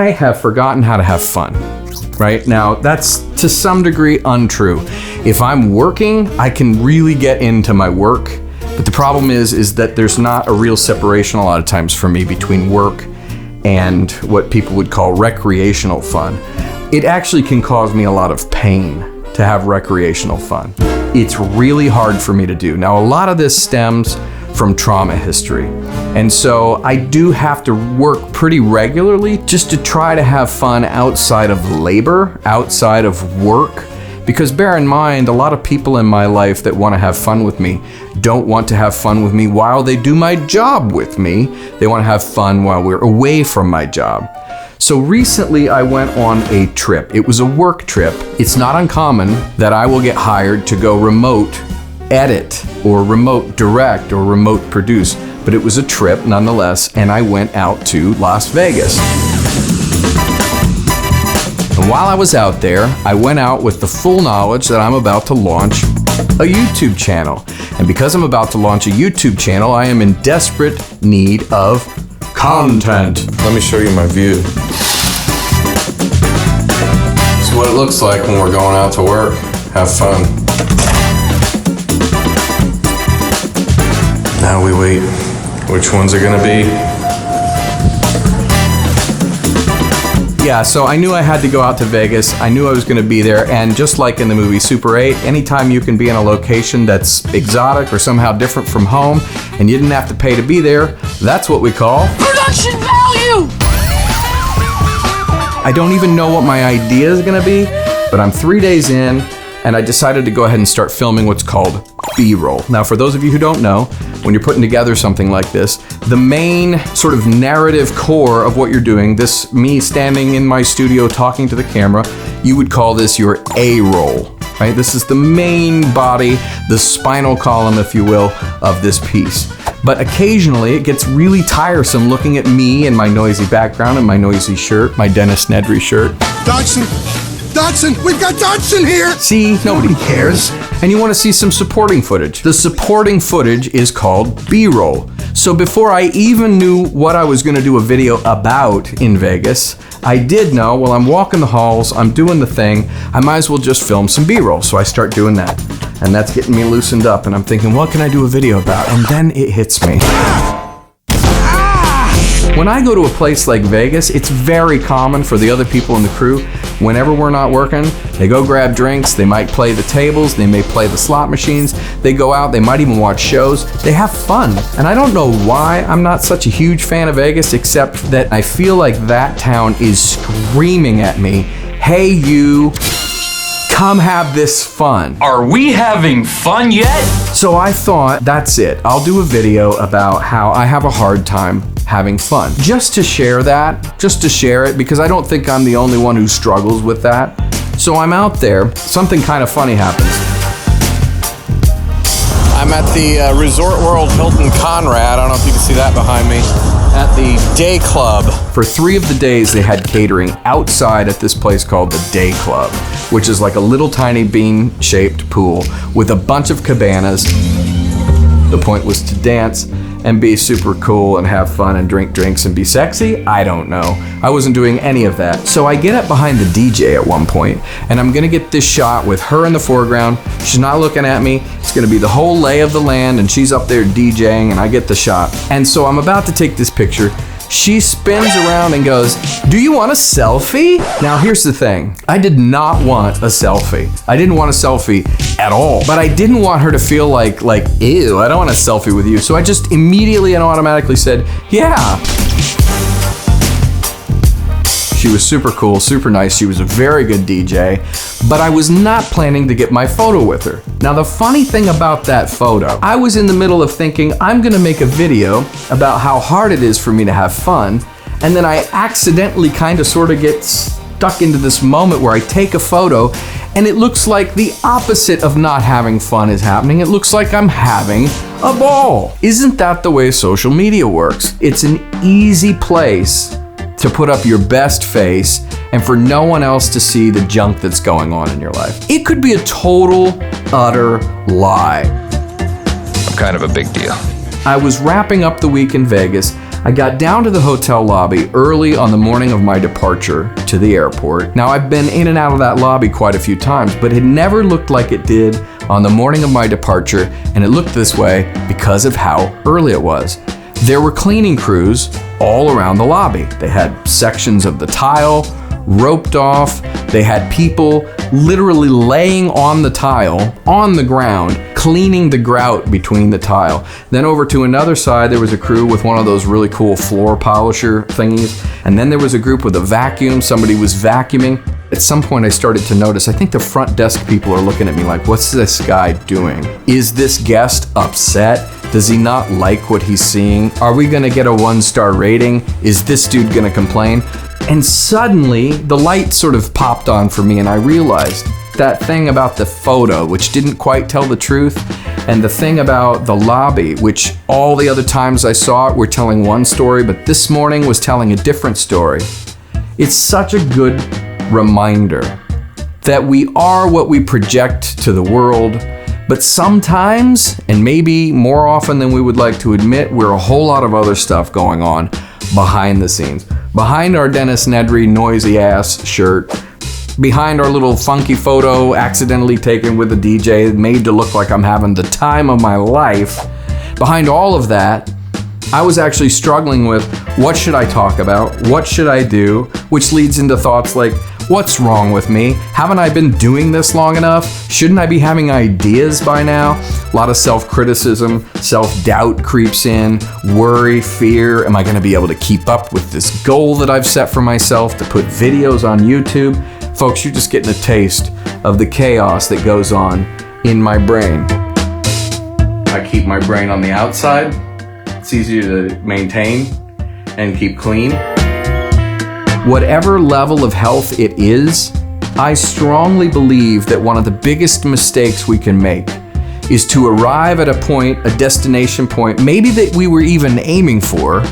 I have forgotten how to have fun. Right? Now, that's to some degree untrue. If I'm working, I can really get into my work. But the problem is that there's not a real separation a lot of times for me between work and what people would call recreational fun. It actually can cause me a lot of pain to have recreational fun. It's really hard for me to do. Now, a lot of this stems from trauma history. And so I do have to work pretty regularly just to try to have fun outside of labor, outside of work. Because bear in mind, a lot of people in my life that want to have fun with me don't want to have fun with me while they do my job with me. They want to have fun while we're away from my job. So recently I went on a trip. It was a work trip. It's not uncommon that I will get hired to go remote edit or remote direct or remote produce, but it was a trip nonetheless, and I went out to Las Vegas. And while I was out there, I went out with the full knowledge that I'm about to launch a YouTube channel. And because I'm about to launch a YouTube channel, I am in desperate need of content. Let me show you my view. This is what it looks like when we're going out to work. Have fun. Now we wait. Which ones are gonna be? Yeah, so I knew I had to go out to Vegas. I knew I was gonna be there, and just like in the movie Super 8, anytime you can be in a location that's exotic or somehow different from home, and you didn't have to pay to be there, that's what we call production value! I don't even know what my idea is gonna be, but I'm 3 days in, and I decided to go ahead and start filming what's called B-roll. Now, for those of you who don't know, when you're putting together something like this, the main sort of narrative core of what you're doing, this me standing in my studio talking to the camera, you would call this your A-roll, right? This is the main body, the spinal column, if you will, of this piece. But occasionally it gets really tiresome looking at me and my noisy background and my noisy shirt, my Dennis Nedry shirt. Dodson, we've got Dodson here! See, nobody cares. And you want to see some supporting footage. The supporting footage is called B-roll. So before I even knew what I was going to do a video about in Vegas, I did know, well, I'm walking the halls, I'm doing the thing, I might as well just film some B-roll. So I start doing that. And that's getting me loosened up, and I'm thinking, what can I do a video about? And then it hits me. When I go to a place like Vegas, it's very common for the other people in the crew, whenever we're not working, they go grab drinks, they might play the tables, they may play the slot machines, they go out, they might even watch shows, they have fun. And I don't know why I'm not such a huge fan of Vegas, except that I feel like that town is screaming at me, hey you, come have this fun. Are we having fun yet? So I thought, that's it. I'll do a video about how I have a hard time having fun. Just to share that, just to share it, because I don't think I'm the only one who struggles with that. So I'm out there, something kind of funny happens. I'm at the Resort World Hilton Conrad, I don't know if you can see that behind me, at the Day Club. For 3 of the days they had catering outside at this place called the Day Club, which is like a little tiny bean-shaped pool with a bunch of cabanas. The point was to dance and be super cool and have fun and drink drinks and be sexy? I don't know. I wasn't doing any of that. So I get up behind the DJ at one point, and I'm gonna get this shot with her in the foreground. She's not looking at me. It's gonna be the whole lay of the land, and she's up there DJing, and I get the shot. And so I'm about to take this picture. She spins around and goes, do you want a selfie? Now here's the thing. I did not want a selfie. I didn't want a selfie at all. But I didn't want her to feel like, ew, I don't want a selfie with you. So I just immediately and automatically said, yeah. She was super cool, super nice. She was a very good DJ, but I was not planning to get my photo with her. Now the funny thing about that photo, I was in the middle of thinking, I'm gonna make a video about how hard it is for me to have fun, and then I accidentally kind of sort of get stuck into this moment where I take a photo and it looks like the opposite of not having fun is happening. It looks like I'm having a ball. Isn't that the way social media works? It's an easy place to put up your best face and for no one else to see the junk that's going on in your life. It could be a total, utter lie. I'm kind of a big deal. I was wrapping up the week in Vegas. I got down to the hotel lobby early on the morning of my departure to the airport. Now, I've been in and out of that lobby quite a few times, but it never looked like it did on the morning of my departure, and it looked this way because of how early it was. There were cleaning crews all around the lobby. They had sections of the tile roped off. They had people literally laying on the tile, on the ground, cleaning the grout between the tile. Then over to another side, there was a crew with one of those really cool floor polisher thingies. And then there was a group with a vacuum. Somebody was vacuuming. At some point I started to notice, I think the front desk people are looking at me like, what's this guy doing? Is this guest upset? Does he not like what he's seeing? Are we gonna get a 1-star rating? Is this dude gonna complain? And suddenly the light sort of popped on for me, and I realized that thing about the photo, which didn't quite tell the truth, and the thing about the lobby, which all the other times I saw it were telling one story, but this morning was telling a different story. It's such a good reminder that we are what we project to the world, but sometimes, and maybe more often than we would like to admit, we're a whole lot of other stuff going on behind the scenes. Behind our Dennis Nedry noisy ass shirt, behind our little funky photo accidentally taken with a DJ made to look like I'm having the time of my life, behind all of that, I was actually struggling with what should I talk about? What should I do? Which leads into thoughts like, what's wrong with me? Haven't I been doing this long enough? Shouldn't I be having ideas by now? A lot of self-criticism, self-doubt creeps in, worry, fear. Am I gonna be able to keep up with this goal that I've set for myself to put videos on YouTube? Folks, you're just getting a taste of the chaos that goes on in my brain. I keep my brain on the outside. It's easier to maintain and keep clean. Whatever level of health it is, I strongly believe that one of the biggest mistakes we can make is to arrive at a point, a destination point, maybe that we were even aiming for,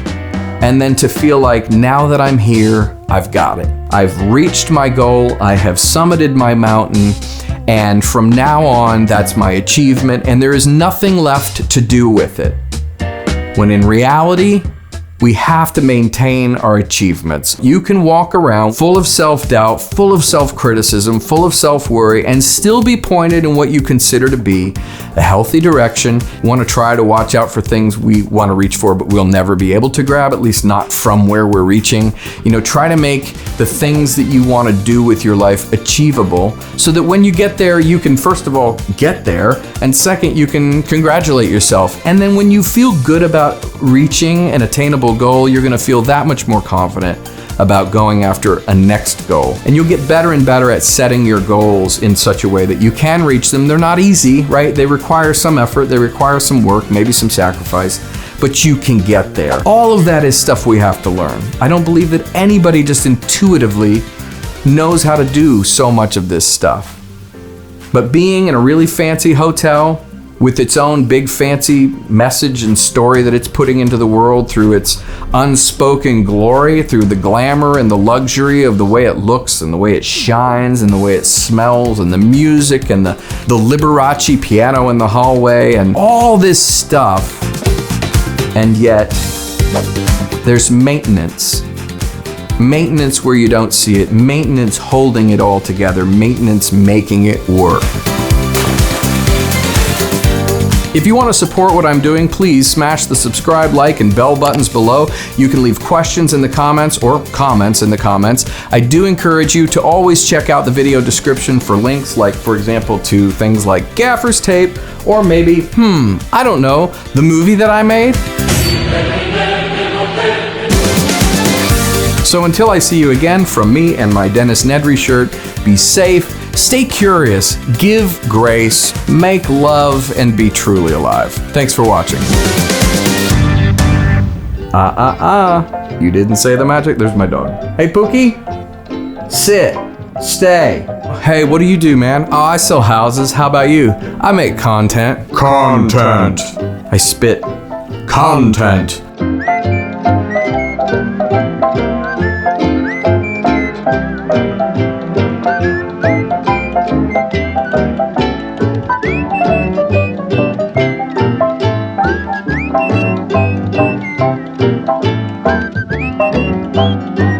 and then to feel like, now that I'm here, I've got it. I've reached my goal, I have summited my mountain, and from now on, that's my achievement, and there is nothing left to do with it. When in reality, we have to maintain our achievements. You can walk around full of self-doubt, full of self-criticism, full of self-worry, and still be pointed in what you consider to be a healthy direction. You want to try to watch out for things we want to reach for, but we'll never be able to grab, at least not from where we're reaching. You know, try to make the things that you want to do with your life achievable so that when you get there, you can first of all get there, and second, you can congratulate yourself. And then when you feel good about reaching an attainable goal, you're gonna feel that much more confident about going after a next goal. And you'll get better and better at setting your goals in such a way that you can reach them. They're not easy, right? They require some effort, they require some work, maybe some sacrifice, but you can get there. All of that is stuff we have to learn. I don't believe that anybody just intuitively knows how to do so much of this stuff. But being in a really fancy hotel with its own big fancy message and story that it's putting into the world through its unspoken glory, through the glamour and the luxury of the way it looks and the way it shines and the way it smells and the music and the Liberace piano in the hallway and all this stuff. And yet, there's maintenance. Maintenance where you don't see it, maintenance holding it all together, maintenance making it work. If you want to support what I'm doing, please smash the subscribe, like, and bell buttons below. You can leave questions in the comments or comments in the comments. I do encourage you to always check out the video description for links, like, for example, to things like gaffer's tape, or maybe, I don't know, the movie that I made. So until I see you again, from me and my Dennis Nedry shirt, be safe, stay curious, give grace, make love, and be truly alive. Thanks for watching. You didn't say the magic? There's my dog. Hey, Pookie? Sit. Stay. Hey, what do you do, man? Oh, I sell houses. How about you? I make content. Content. I spit. Content. Bye.